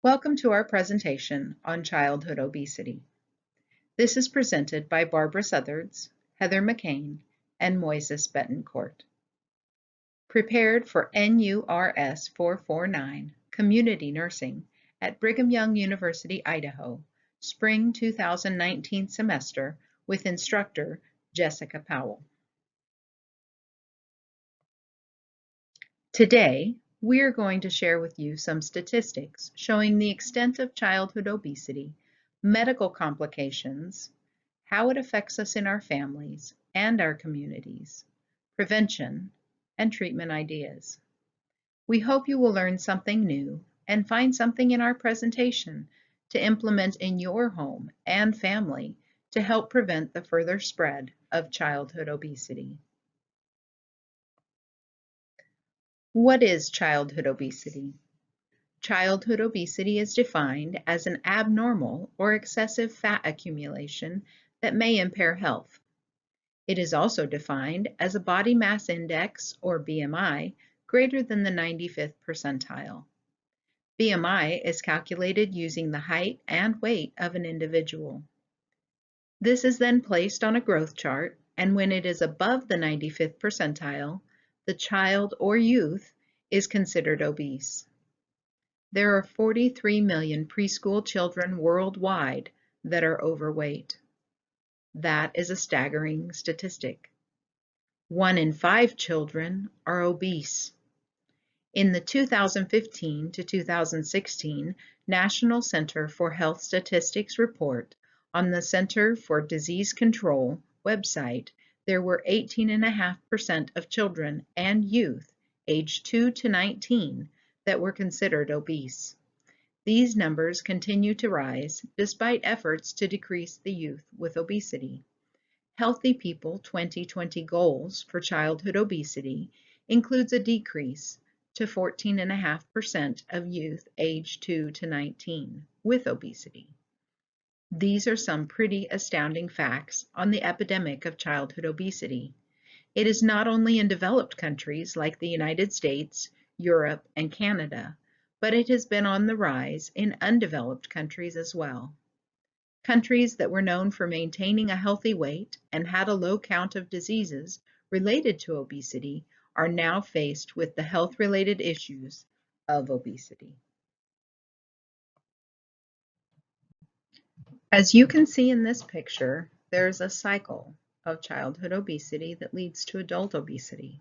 Welcome to our presentation on childhood obesity. This is presented by Barbara Southards, Heather McCain, and Moises Betancourt. Prepared for NURS 449, Community Nursing at Brigham Young University, Idaho, Spring 2019 semester with instructor Jessica Powell. Today, we are going to share with you some statistics showing the extent of childhood obesity, medical complications, how it affects us in our families and our communities, prevention, and treatment ideas. We hope you will learn something new and find something in our presentation to implement in your home and family to help prevent the further spread of childhood obesity. What is childhood obesity? Childhood obesity is defined as an abnormal or excessive fat accumulation that may impair health. It is also defined as a body mass index, or BMI, greater than the 95th percentile. BMI is calculated using the height and weight of an individual. This is then placed on a growth chart, and when it is above the 95th percentile, the child or youth is considered obese. There are 43 million preschool children worldwide that are overweight. That is a staggering statistic. 1 in 5 children are obese. In the 2015 to 2016 National Center for Health Statistics report on the Center for Disease Control website, there were 18.5% of children and youth aged 2 to 19 that were considered obese. These numbers continue to rise despite efforts to decrease the youth with obesity. Healthy People 2020 goals for childhood obesity includes a decrease to 14.5% of youth aged 2 to 19 with obesity. These are some pretty astounding facts on the epidemic of childhood obesity. It is not only in developed countries like the United States, Europe, and Canada, but it has been on the rise in undeveloped countries as well. Countries that were known for maintaining a healthy weight and had a low count of diseases related to obesity are now faced with the health-related issues of obesity. As you can see in this picture, there's a cycle of childhood obesity that leads to adult obesity.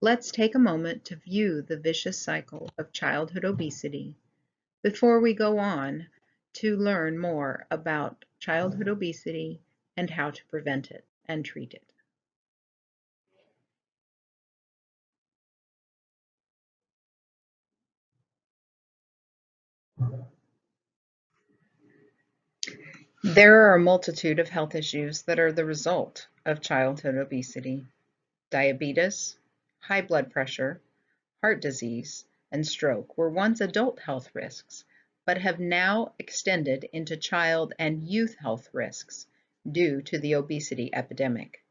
Let's take a moment to view the vicious cycle of childhood obesity before we go on to learn more about childhood obesity and how to prevent it and treat it. There are a multitude of health issues that are the result of childhood obesity. Diabetes, high blood pressure, heart disease, and stroke were once adult health risks, but have now extended into child and youth health risks due to the obesity epidemic.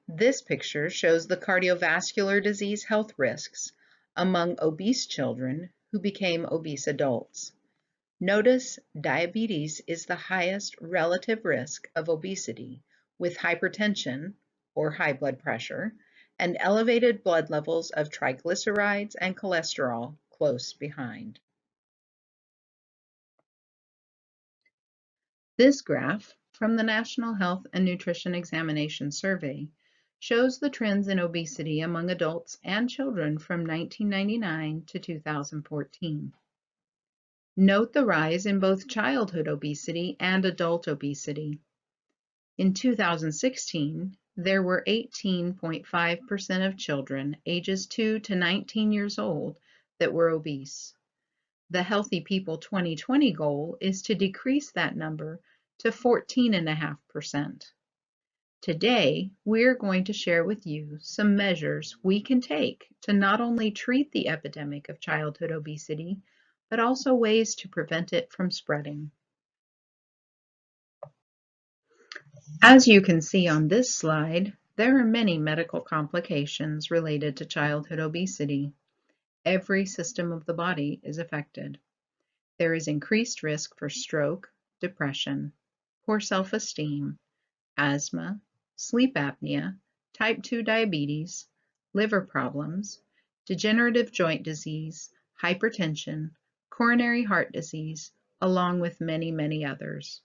This picture shows the cardiovascular disease health risks among obese children who became obese adults. Notice diabetes is the highest relative risk of obesity, with hypertension, or high blood pressure, and elevated blood levels of triglycerides and cholesterol close behind. This graph from the National Health and Nutrition Examination Survey shows the trends in obesity among adults and children from 1999 to 2014. Note the rise in both childhood obesity and adult obesity. In 2016, there were 18.5% of children ages 2 to 19 years old that were obese. The Healthy People 2020 goal is to decrease that number to 14.5%. Today, we're going to share with you some measures we can take to not only treat the epidemic of childhood obesity, but also ways to prevent it from spreading. As you can see on this slide, there are many medical complications related to childhood obesity. Every system of the body is affected. There is increased risk for stroke, depression, poor self-esteem, asthma, sleep apnea, type 2 diabetes, liver problems, degenerative joint disease, hypertension, coronary heart disease, along with many, many others.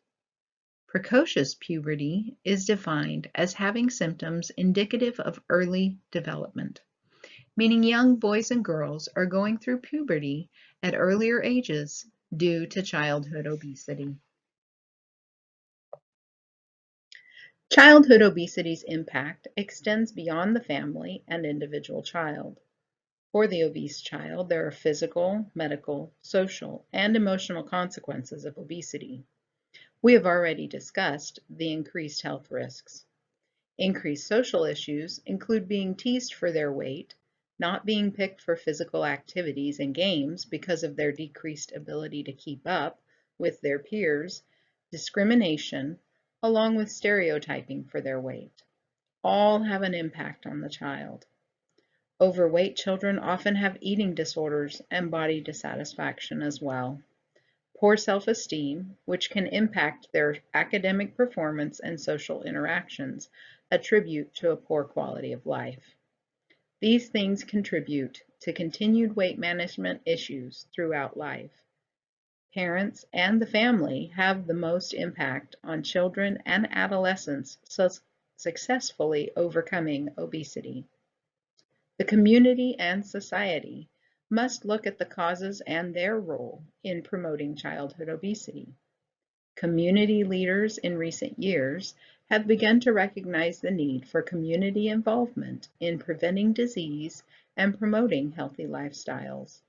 Precocious puberty is defined as having symptoms indicative of early development, meaning young boys and girls are going through puberty at earlier ages due to childhood obesity. Childhood obesity's impact extends beyond the family and individual child. For the obese child, there are physical, medical, social, and emotional consequences of obesity. We have already discussed the increased health risks. Increased social issues include being teased for their weight, not being picked for physical activities and games because of their decreased ability to keep up with their peers, discrimination, along with stereotyping for their weight. All have an impact on the child. Overweight children often have eating disorders and body dissatisfaction as well. Poor self-esteem, which can impact their academic performance and social interactions, attribute to a poor quality of life. These things contribute to continued weight management issues throughout life. Parents and the family have the most impact on children and adolescents successfully overcoming obesity. The community and society must look at the causes and their role in promoting childhood obesity. Community leaders in recent years have begun to recognize the need for community involvement in preventing disease and promoting healthy lifestyles.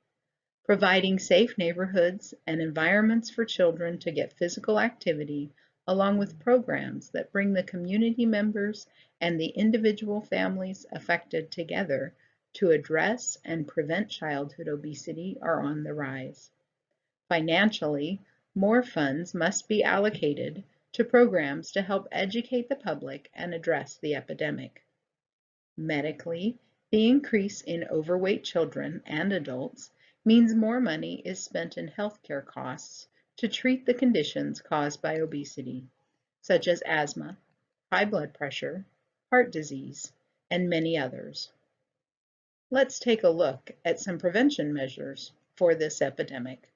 Providing safe neighborhoods and environments for children to get physical activity, along with programs that bring the community members and the individual families affected together to address and prevent childhood obesity, are on the rise. Financially, more funds must be allocated to programs to help educate the public and address the epidemic. Medically, the increase in overweight children and adults means more money is spent in healthcare costs to treat the conditions caused by obesity, such as asthma, high blood pressure, heart disease, and many others. Let's take a look at some prevention measures for this epidemic.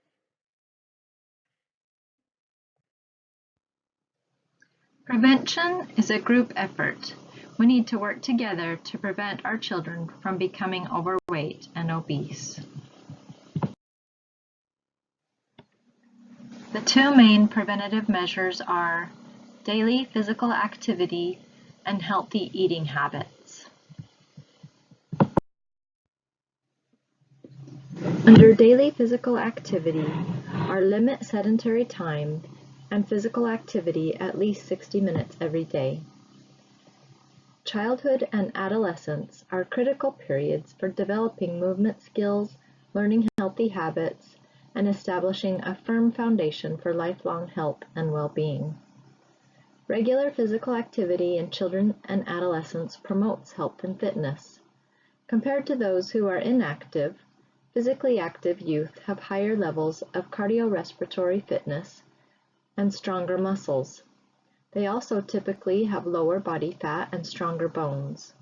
Prevention is a group effort. We need to work together to prevent our children from becoming overweight and obese. The two main preventative measures are daily physical activity and healthy eating habits. Under daily physical activity are limit sedentary time and physical activity at least 60 minutes every day. Childhood and adolescence are critical periods for developing movement skills, learning healthy habits, and establishing a firm foundation for lifelong health and well-being. Regular physical activity in children and adolescents promotes health and fitness. Compared to those who are inactive, physically active youth have higher levels of cardiorespiratory fitness and stronger muscles. They also typically have lower body fat and stronger bones.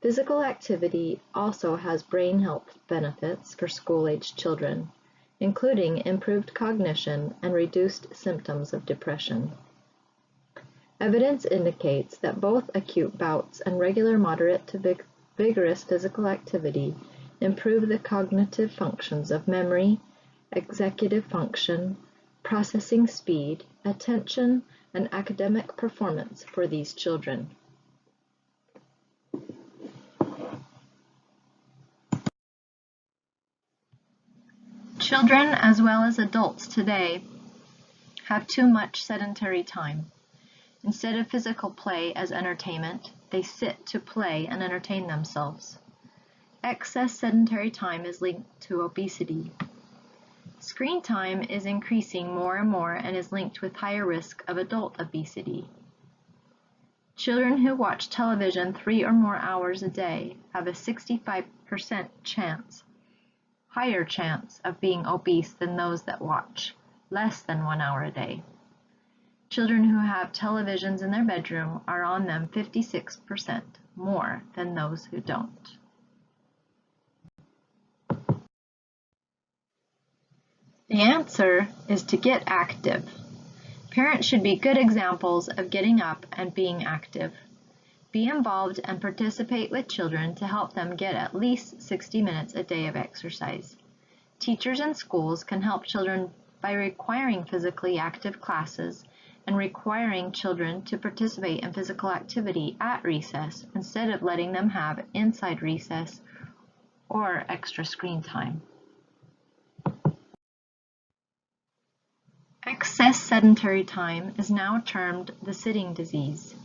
Physical activity also has brain health benefits for school-aged children, including improved cognition and reduced symptoms of depression. Evidence indicates that both acute bouts and regular moderate to vigorous physical activity improve the cognitive functions of memory, executive function, processing speed, attention, and academic performance for these children. Children as well as adults today have too much sedentary time. Instead of physical play as entertainment, they sit to play and entertain themselves. Excess sedentary time is linked to obesity. Screen time is increasing more and more and is linked with higher risk of adult obesity. Children who watch television 3 or more hours a day have a 65% chance higher chance of being obese than those that watch less than 1 hour a day. Children who have televisions in their bedroom are on them 56% more than those who don't. The answer is to get active. Parents should be good examples of getting up and being active. Be involved and participate with children to help them get at least 60 minutes a day of exercise. Teachers and schools can help children by requiring physically active classes and requiring children to participate in physical activity at recess instead of letting them have inside recess or extra screen time. Excess sedentary time is now termed the sitting disease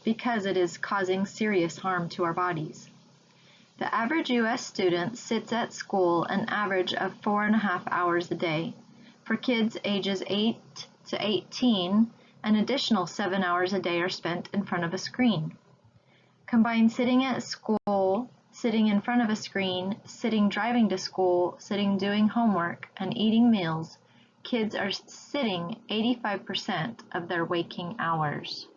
because it is causing serious harm to our bodies. The average U.S. student sits at school an average of 4.5 hours a day. For kids ages 8 to 18, an additional 7 hours a day are spent in front of a screen. Combine sitting at school, sitting in front of a screen, sitting driving to school, sitting doing homework, and eating meals, kids are sitting 85% of their waking hours.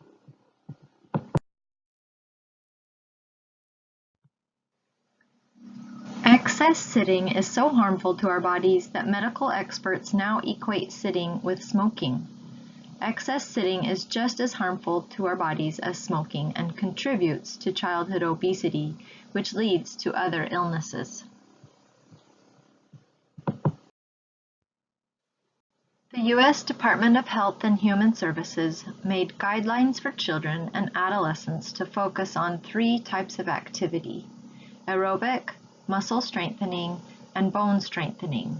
Excess sitting is so harmful to our bodies that medical experts now equate sitting with smoking. Excess sitting is just as harmful to our bodies as smoking and contributes to childhood obesity, which leads to other illnesses. The U.S. Department of Health and Human Services made guidelines for children and adolescents to focus on 3 types of activity: aerobic, muscle strengthening, and bone strengthening.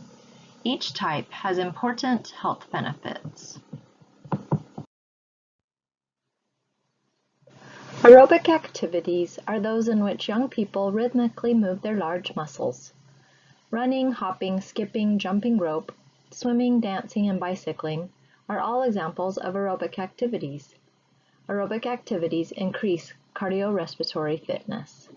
Each type has important health benefits. Aerobic activities are those in which young people rhythmically move their large muscles. Running, hopping, skipping, jumping rope, swimming, dancing, and bicycling are all examples of aerobic activities. Aerobic activities increase cardiorespiratory fitness.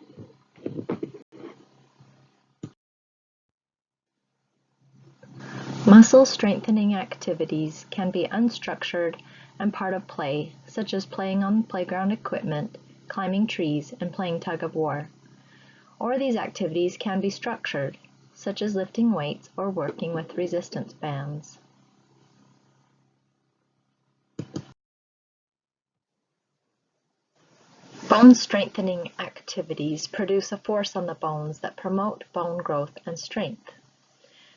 Muscle strengthening activities can be unstructured and part of play, such as playing on playground equipment, climbing trees, and playing tug of war. Or these activities can be structured, such as lifting weights or working with resistance bands. Bone strengthening activities produce a force on the bones that promote bone growth and strength.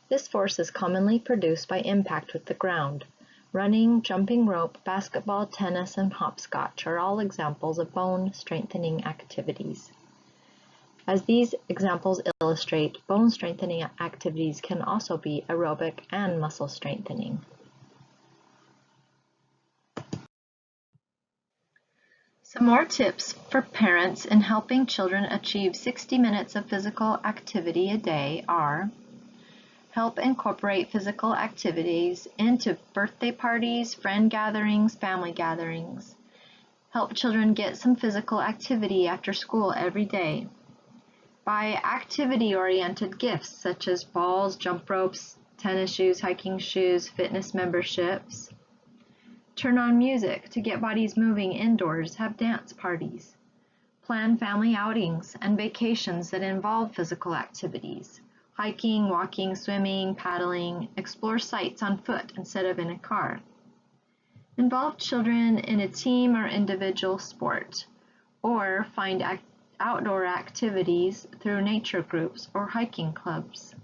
This force is commonly produced by impact with the ground. Running, jumping rope, basketball, tennis, and hopscotch are all examples of bone strengthening activities. As these examples illustrate, bone strengthening activities can also be aerobic and muscle strengthening. Some more tips for parents in helping children achieve 60 minutes of physical activity a day are: help incorporate physical activities into birthday parties, friend gatherings, family gatherings. Help children get some physical activity after school every day. Buy activity-oriented gifts such as balls, jump ropes, tennis shoes, hiking shoes, fitness memberships. Turn on music to get bodies moving indoors, have dance parties. Plan family outings and vacations that involve physical activities. Hiking, walking, swimming, paddling, explore sites on foot instead of in a car. Involve children in a team or individual sport, or find outdoor activities through nature groups or hiking clubs.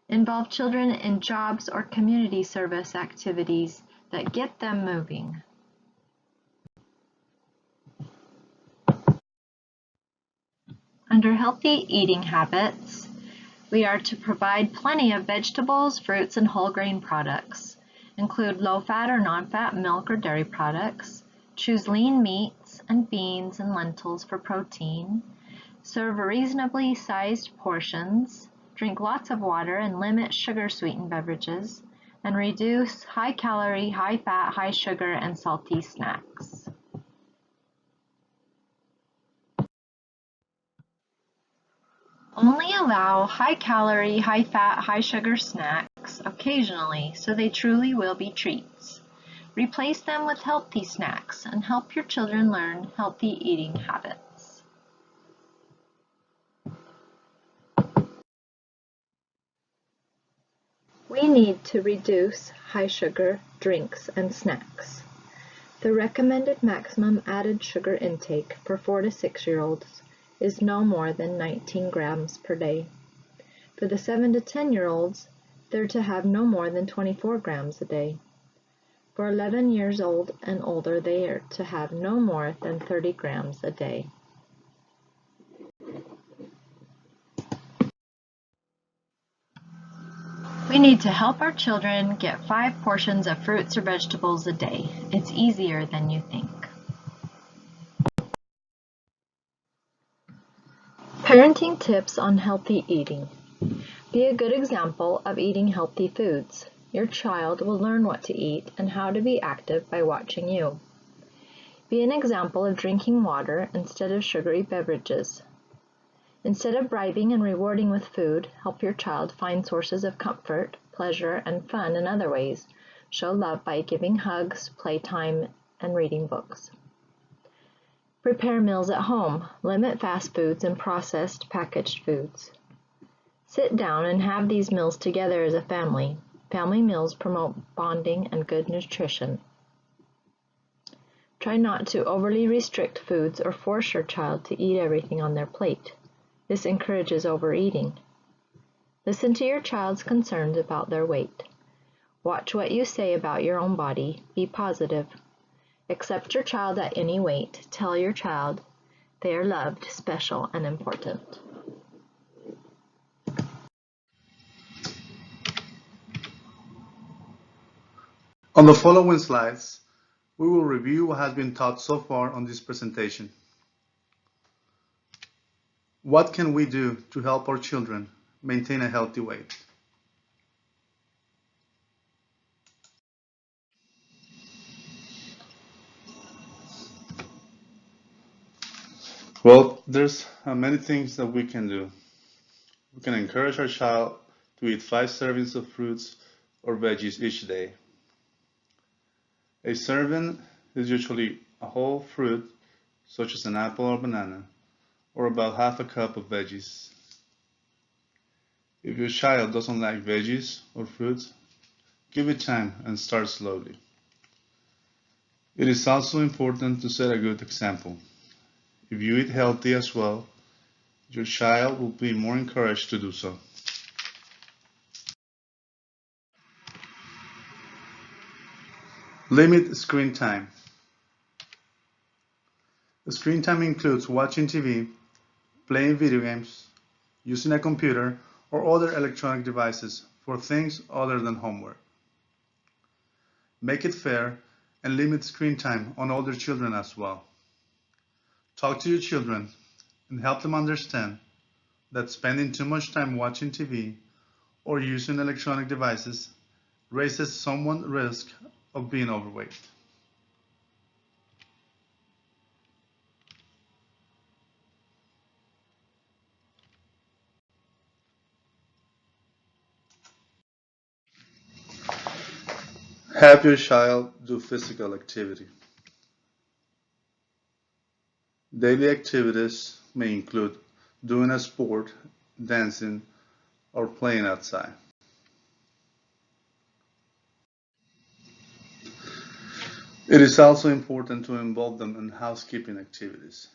Involve children in jobs or community service activities that get them moving. Under healthy eating habits, we are to provide plenty of vegetables, fruits, and whole grain products. Include low-fat or non-fat milk or dairy products. Choose lean meats and beans and lentils for protein. Serve reasonably sized portions. Drink lots of water and limit sugar-sweetened beverages. And reduce high-calorie, high-fat, high-sugar, and salty snacks. Only allow high-calorie, high-fat, high-sugar snacks occasionally so they truly will be treats. Replace them with healthy snacks and help your children learn healthy eating habits. We need to reduce high-sugar drinks and snacks. The recommended maximum added sugar intake for 4 to 6-year-olds is no more than 19 grams per day. For the 7 to 10-year-olds, they're to have no more than 24 grams a day. For 11 years old and older, they are to have no more than 30 grams a day. We need to help our children get 5 portions of fruits or vegetables a day. It's easier than you think. Parenting tips on healthy eating. Be a good example of eating healthy foods. Your child will learn what to eat and how to be active by watching you. Be an example of drinking water instead of sugary beverages. Instead of bribing and rewarding with food, help your child find sources of comfort, pleasure, and fun in other ways. Show love by giving hugs, playtime, and reading books. Prepare meals at home. Limit fast foods and processed packaged foods. Sit down and have these meals together as a family. Family meals promote bonding and good nutrition. Try not to overly restrict foods or force your child to eat everything on their plate. This encourages overeating. Listen to your child's concerns about their weight. Watch what you say about your own body. Be positive. Accept your child at any weight. Tell your child they are loved, special, and important. On the following slides, we will review what has been taught so far on this presentation. What can we do to help our children maintain a healthy weight? Well, there's many things that we can do. We can encourage our child to eat 5 servings of fruits or veggies each day. A serving is usually a whole fruit, such as an apple or banana, or about half a cup of veggies. If your child doesn't like veggies or fruits, give it time and start slowly. It is also important to set a good example. If you eat healthy as well, your child will be more encouraged to do so. Limit screen time. Screen time includes watching TV, playing video games, using a computer, or other electronic devices for things other than homework. Make it fair and limit screen time on older children as well. Talk to your children and help them understand that spending too much time watching TV or using electronic devices raises someone's risk of being overweight. Have your child do physical activity. Daily activities may include doing a sport, dancing, or playing outside. It is also important to involve them in housekeeping activities.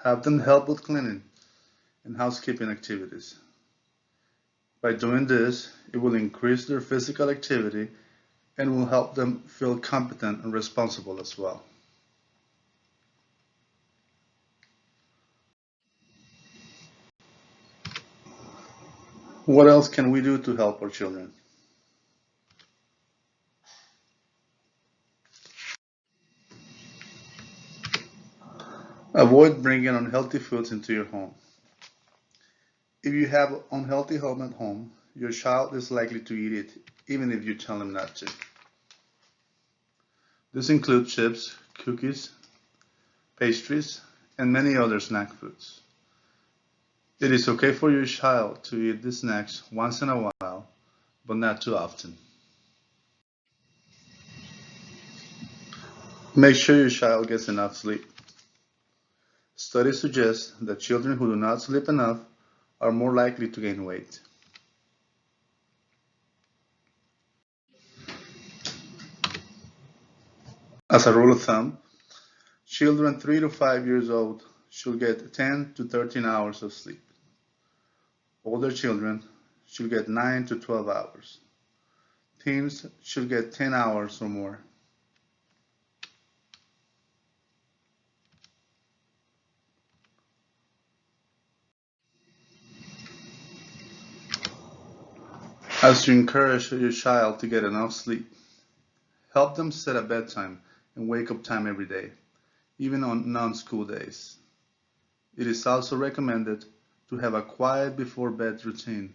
Have them help with cleaning and housekeeping activities. By doing this, it will increase their physical activity and will help them feel competent and responsible as well. What else can we do to help our children? Avoid bringing unhealthy foods into your home. If you have unhealthy home at home, your child is likely to eat it even if you tell him not to. This includes chips, cookies, pastries, and many other snack foods. It is okay for your child to eat these snacks once in a while, but not too often. Make sure your child gets enough sleep. Studies suggest that children who do not sleep enough are more likely to gain weight. As a rule of thumb, children 3 to 5 years old should get 10 to 13 hours of sleep. Older children should get 9 to 12 hours. Teens should get 10 hours or more. As you encourage your child to get enough sleep, help them set a bedtime and wake up time every day, even on non-school days. It is also recommended to have a quiet before bed routine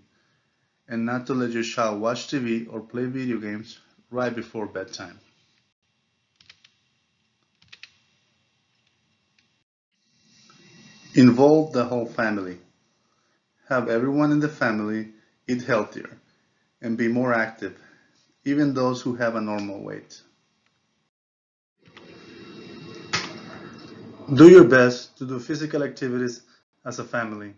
and not to let your child watch TV or play video games right before bedtime. Involve the whole family. Have everyone in the family eat healthier and be more active, even those who have a normal weight. Do your best to do physical activities as a family.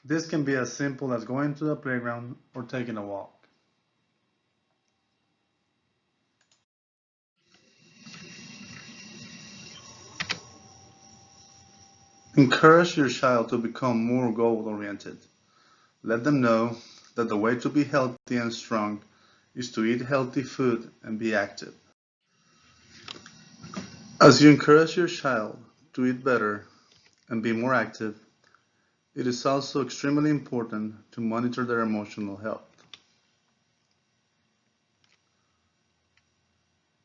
This can be as simple as going to the playground or taking a walk. Encourage your child to become more goal-oriented. Let them know that the way to be healthy and strong is to eat healthy food and be active. As you encourage your child to eat better and be more active, it is also extremely important to monitor their emotional health.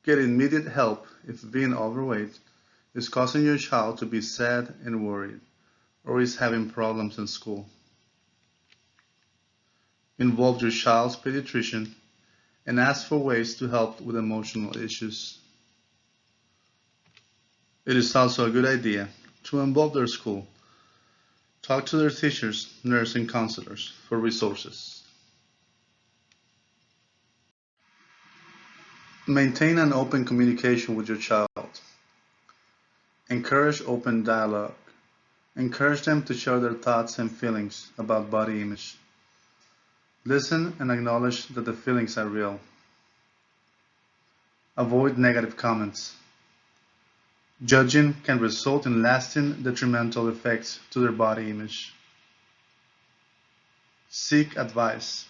Get immediate help if being overweight is causing your child to be sad and worried, or is having problems in school. Involve your child's pediatrician and ask for ways to help with emotional issues. It is also a good idea to involve their school. Talk to their teachers, nurses, and counselors for resources. Maintain an open communication with your child. Encourage open dialogue. Encourage them to share their thoughts and feelings about body image. Listen and acknowledge that the feelings are real. Avoid negative comments. Judging can result in lasting detrimental effects to their body image. Seek advice.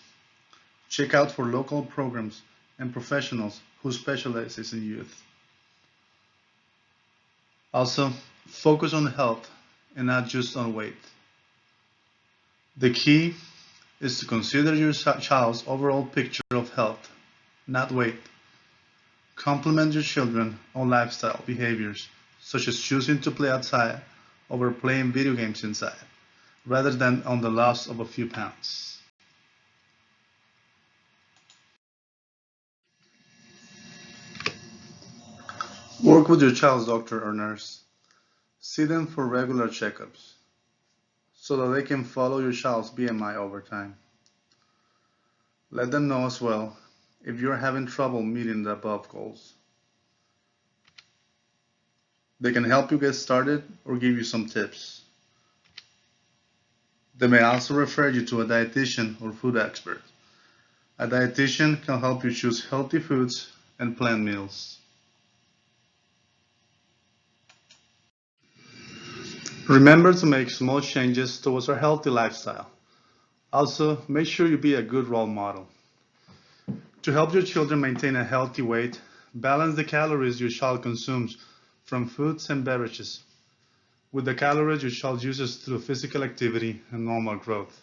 Check out for local programs and professionals who specialize in youth. Also, focus on health and not just on weight. The key is to consider your child's overall picture of health, not weight. Compliment your children on lifestyle behaviors, such as choosing to play outside over playing video games inside, rather than on the loss of a few pounds. Work with your child's doctor or nurse. See them for regular checkups, so that they can follow your child's BMI over time. Let them know as well if you're having trouble meeting the above goals. They can help you get started or give you some tips. They may also refer you to a dietitian or food expert. A dietitian can help you choose healthy foods and plan meals. Remember to make small changes towards a healthy lifestyle. Also, make sure you be a good role model. To help your children maintain a healthy weight, balance the calories your child consumes from foods and beverages with the calories your child uses through physical activity and normal growth.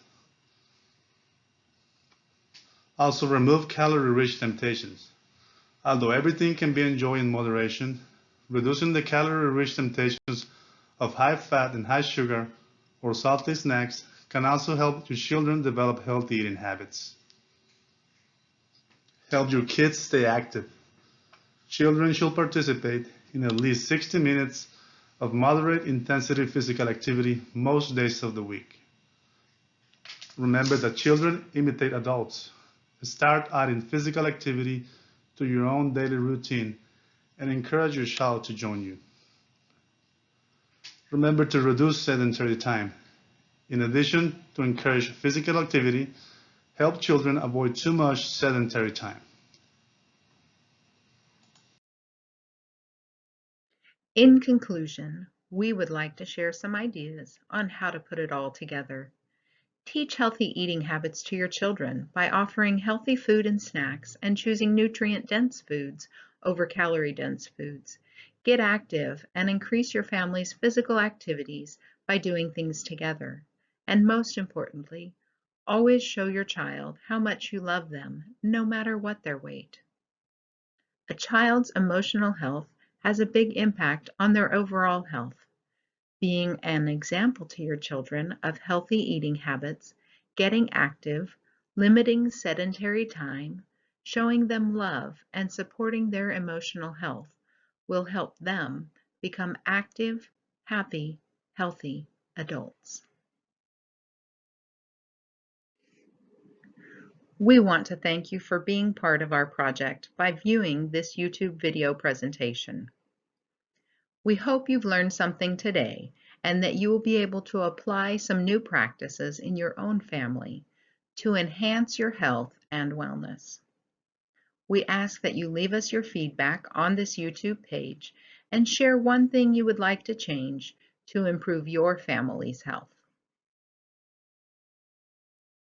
Also, remove calorie-rich temptations. Although everything can be enjoyed in moderation, reducing the calorie-rich temptations of high fat and high sugar or salty snacks can also help your children develop healthy eating habits. Help your kids stay active. Children should participate in at least 60 minutes of moderate intensity physical activity most days of the week. Remember that children imitate adults. Start adding physical activity to your own daily routine and encourage your child to join you. Remember to reduce sedentary time. In addition to encourage physical activity, help children avoid too much sedentary time. In conclusion, we would like to share some ideas on how to put it all together. Teach healthy eating habits to your children by offering healthy food and snacks and choosing nutrient-dense foods over calorie-dense foods. Get active and increase your family's physical activities by doing things together. And most importantly, always show your child how much you love them, no matter what their weight. A child's emotional health has a big impact on their overall health. Being an example to your children of healthy eating habits, getting active, limiting sedentary time, showing them love, and supporting their emotional health will help them become active, happy, healthy adults. We want to thank you for being part of our project by viewing this YouTube video presentation. We hope you've learned something today and that you will be able to apply some new practices in your own family to enhance your health and wellness. We ask that you leave us your feedback on this YouTube page and share one thing you would like to change to improve your family's health.